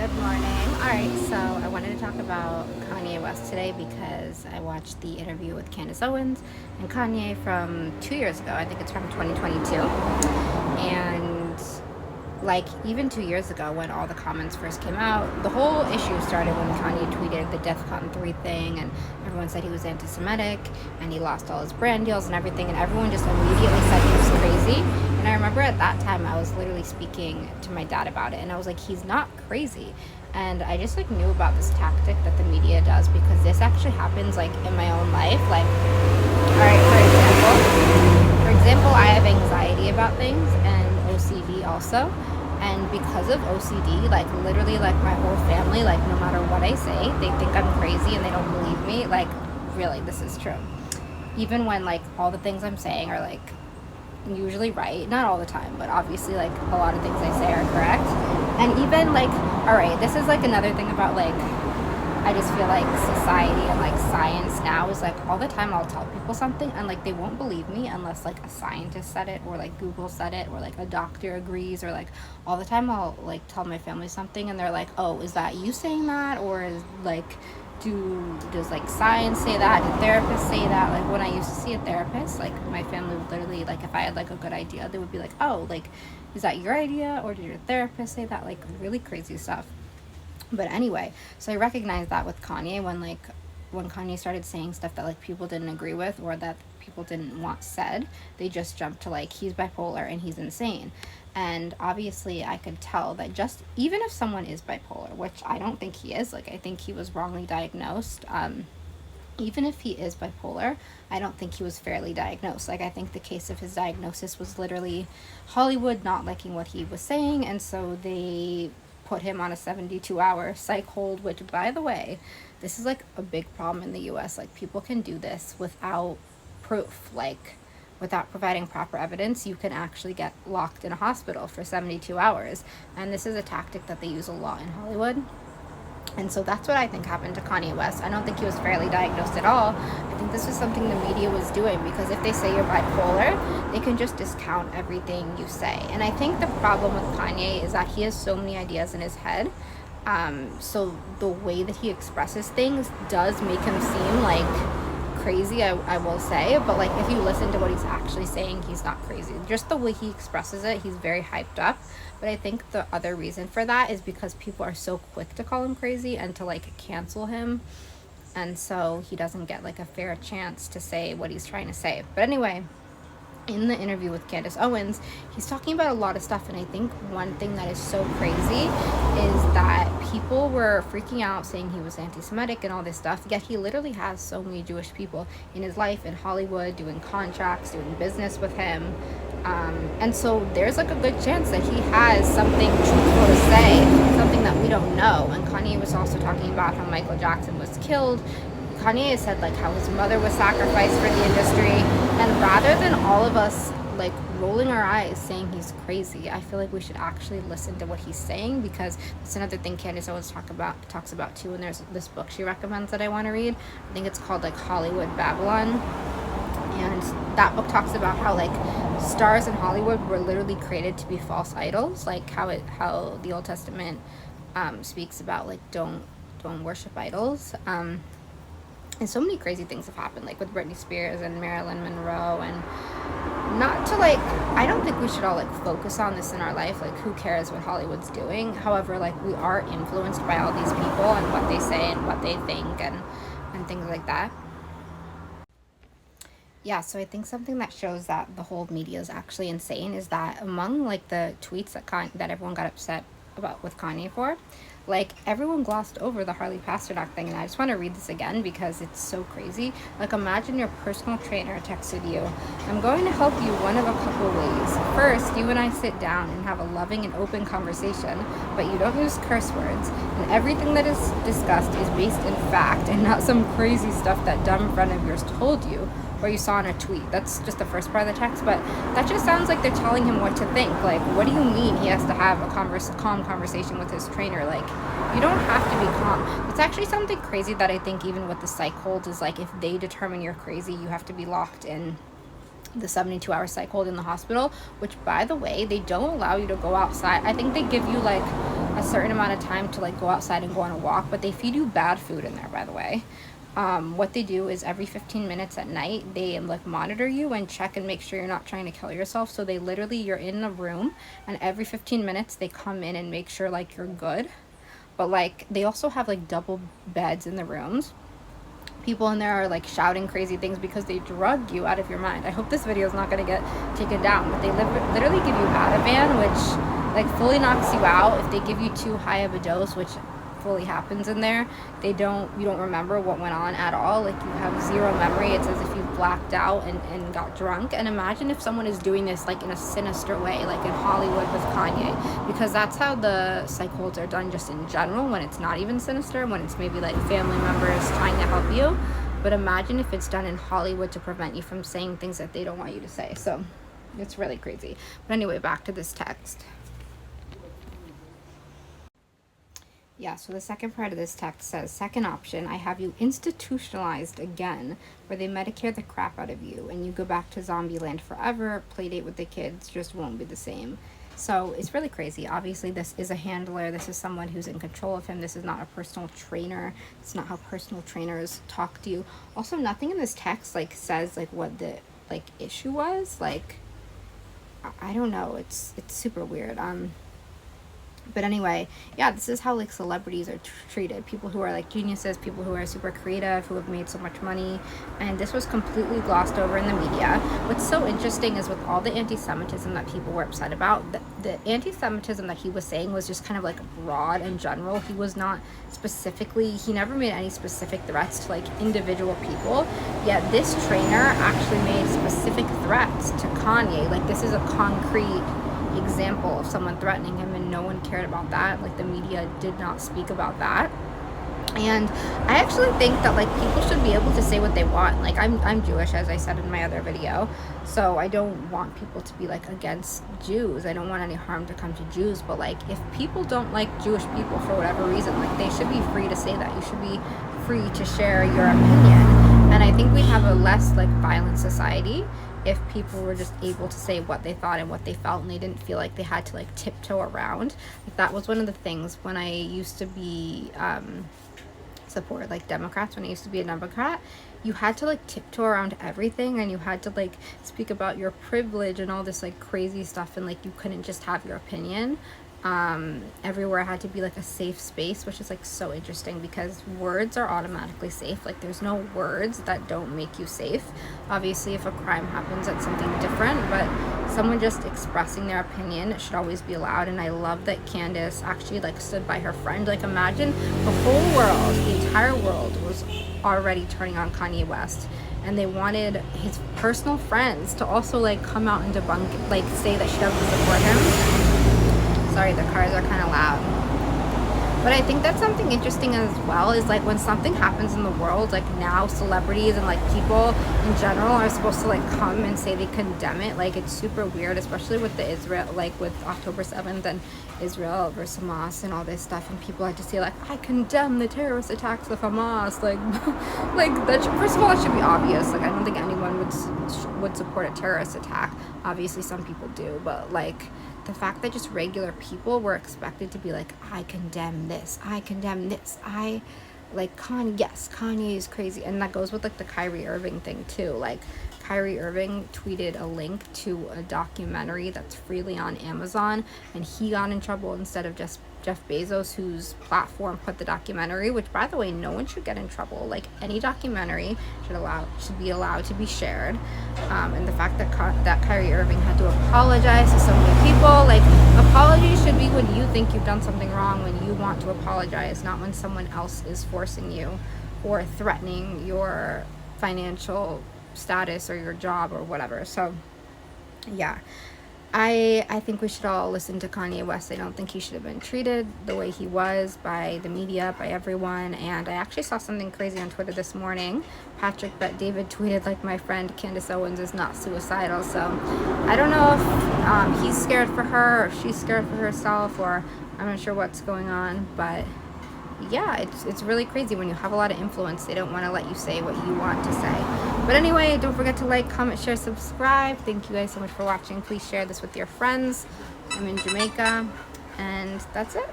Good morning. All right, so I wanted to talk about Kanye West today because I watched the interview with Candace Owens and Kanye from 2 years ago. I think it's from 2022. And like even 2 years ago when all the comments first came out, the whole issue started when Kanye tweeted the DEFCON 3 thing and everyone said he was anti-Semitic and he lost all his brand deals and everything, and everyone just immediately said he was crazy. And I remember at that time I was literally speaking to my dad about it and I was like, he's not crazy. And I just like knew about this tactic that the media does because this actually happens like in my own life. Like, all right, for example, I have anxiety about things and OCD also. And because of OCD, like literally like my whole family, like no matter what I say, they think I'm crazy and they don't believe me. Like really, this is true. Even when like all the things I'm saying are like usually right, not all the time, but obviously like a lot of things I say are correct. And even like, all right, this is like another thing about like, I just feel like society and like science now is like all the time I'll tell people something and like they won't believe me unless like a scientist said it or like Google said it or like a doctor agrees, or like all the time I'll like tell my family something and they're like, oh, is that you saying that, or is like does like science say that, do therapists say that? Like when I used to see a therapist, like my family would literally, like if I had like a good idea, they would be like, oh, like is that your idea or did your therapist say that? Like really crazy stuff. But anyway, so I recognized that with Kanye when Kanye started saying stuff that like people didn't agree with or that people didn't want said, they just jumped to like he's bipolar and he's insane. And obviously I could tell that just even if someone is bipolar, which I don't think he is, like I think he was wrongly diagnosed, even if he is bipolar, I don't think he was fairly diagnosed. Like I think the case of his diagnosis was literally Hollywood not liking what he was saying, and so they put him on a 72-hour psych hold, which by the way, this is like a big problem in the US. Like people can do this without proof, like without providing proper evidence. You can actually get locked in a hospital for 72 hours. And this is a tactic that they use a lot in Hollywood. And so that's what I think happened to Kanye West. I don't think he was fairly diagnosed at all. I think this was something the media was doing because if they say you're bipolar, they can just discount everything you say. And I think the problem with Kanye is that he has so many ideas in his head. So the way that he expresses things does make him seem like crazy, I will say, but like if you listen to what he's actually saying, he's not crazy. Just the way he expresses it, he's very hyped up. But I think the other reason for that is because people are so quick to call him crazy and to like cancel him, and so he doesn't get like a fair chance to say what he's trying to say. But anyway, in the interview with Candace Owens, he's talking about a lot of stuff, and I think one thing that is so crazy is that people were freaking out saying he was anti-Semitic and all this stuff, yet he literally has so many Jewish people in his life in Hollywood doing contracts, doing business with him. And so there's like a good chance that he has something truthful to say, something that we don't know. And Kanye was also talking about how Michael Jackson was killed. Kanye has said like how his mother was sacrificed for the industry, and rather than all of us like rolling our eyes saying he's crazy, I feel like we should actually listen to what he's saying, because it's another thing Candace always talks about too. And there's this book she recommends that I want to read. I think it's called like Hollywood Babylon, and that book talks about how like stars in Hollywood were literally created to be false idols, like how the Old Testament speaks about like don't worship idols. And so many crazy things have happened, like with Britney Spears and Marilyn Monroe. And not to like, I don't think we should all like focus on this in our life. Like, who cares what Hollywood's doing? However, like we are influenced by all these people and what they say and what they think and things like that. Yeah, so I think something that shows that the whole media is actually insane is that among like the tweets that everyone got upset about with Kanye for, like everyone glossed over the Harley Pasternak thing. And I just want to read this again because it's so crazy. Like, imagine your personal trainer texted you, I'm going to help you one of a couple ways. First, you and I sit down and have a loving and open conversation, but you don't use curse words, and everything that is discussed is based in fact and not some crazy stuff that dumb friend of yours told you or you saw in a tweet. That's just the first part of the text, but that just sounds like they're telling him what to think. Like, what do you mean he has to have a calm conversation with his trainer? Like, you don't have to be calm. It's actually something crazy that I think even with the psych hold is like, if they determine you're crazy, you have to be locked in the 72-hour psych hold in the hospital, which by the way, they don't allow you to go outside. I think they give you like a certain amount of time to like go outside and go on a walk, but they feed you bad food in there, by the way. What they do is every 15 minutes at night, they like monitor you and check and make sure you're not trying to kill yourself. So they literally, you're in a room, and every 15 minutes they come in and make sure like you're good. But like they also have like double beds in the rooms. People in there are like shouting crazy things because they drug you out of your mind. I hope this video is not going to get taken down, but they literally give you Ativan, which like fully knocks you out. If they give you too high of a dose, which fully happens in there, you don't remember what went on at all. Like you have zero memory. It's as if you blacked out and got drunk. And imagine if someone is doing this like in a sinister way, like in Hollywood with Kanye, because that's how the psych holds are done just in general, when it's not even sinister, when it's maybe like family members trying to help you. But imagine if it's done in Hollywood to prevent you from saying things that they don't want you to say. So it's really crazy. But anyway, back to this text. Yeah, so the second part of this text says, second option, I have you institutionalized again, where they Medicare the crap out of you, and you go back to zombie land forever. Play date with the kids just won't be the same. So it's really crazy. Obviously, this is a handler. This is someone who's in control of him. This is not a personal trainer. It's not how personal trainers talk to you. Also, nothing in this text like says like what the like issue was. Like, I don't know. It's super weird. But anyway, yeah, this is how like celebrities are treated. People who are like geniuses, people who are super creative, who have made so much money. And this was completely glossed over in the media. What's so interesting is with all the anti-Semitism that people were upset about, the anti-Semitism that he was saying was just kind of like broad and general. He was not specifically, he never made any specific threats to like individual people. Yet this trainer actually made specific threats to Kanye. Like this is a concrete example of someone threatening him, and no one cared about that. Like the media did not speak about that. And I actually think that like people should be able to say what they want. Like I'm Jewish, as I said in my other video, so I don't want people to be like against Jews. I don't want any harm to come to Jews, but like if people don't like Jewish people for whatever reason, like they should be free to say that. You should be free to share your opinion. And I think we'd have a less like violent society if people were just able to say what they thought and what they felt, and they didn't feel like they had to like tiptoe around. Like, that was one of the things when I used to be support like Democrats, when I used to be a Democrat, you had to like tiptoe around everything, and you had to like speak about your privilege and all this like crazy stuff, and like you couldn't just have your opinion. Everywhere had to be like a safe space, which is like so interesting because words are automatically safe. Like there's no words that don't make you safe. Obviously if a crime happens, that's something different, but someone just expressing their opinion should always be allowed. And I love that Candace actually like stood by her friend. Like imagine the whole world, the entire world was already turning on Kanye West, and they wanted his personal friends to also like come out and debunk, like say that she doesn't support him. Sorry, the cars are kind of loud. But I think that's something interesting as well, is like when something happens in the world, like now celebrities and like people in general are supposed to like come and say they condemn it. Like it's super weird, especially with the Israel, like with October 7th and Israel versus Hamas and all this stuff, and people had to say like, I condemn the terrorist attacks of Hamas. Like like that first of all, it should be obvious. Like I don't think anyone would support a terrorist attack. Obviously some people do, but like the fact that just regular people were expected to be like, I condemn this, I condemn this, I like Kanye is crazy. And that goes with like the Kyrie Irving thing too. Like Kyrie Irving tweeted a link to a documentary that's freely on Amazon, and he got in trouble instead of just Jeff Bezos, whose platform put the documentary, which by the way, no one should get in trouble. Like any documentary should be allowed to be shared. And the fact that Kyrie Irving had to apologize to so many people, like apologies should be when you think you've done something wrong, when you want to apologize, not when someone else is forcing you or threatening your financial status or your job or whatever. So yeah, I think we should all listen to Kanye West. I don't think he should have been treated the way he was by the media, by everyone. And I actually saw something crazy on Twitter this morning. Patrick Bet David tweeted like, my friend Candace Owens is not suicidal. So I don't know if he's scared for her, or if she's scared for herself, or I'm not sure what's going on. But yeah, it's really crazy when you have a lot of influence. They don't want to let you say what you want to say. But anyway, don't forget to like, comment, share, subscribe. Thank you guys so much for watching. Please share this with your friends. I'm in Jamaica, and that's it.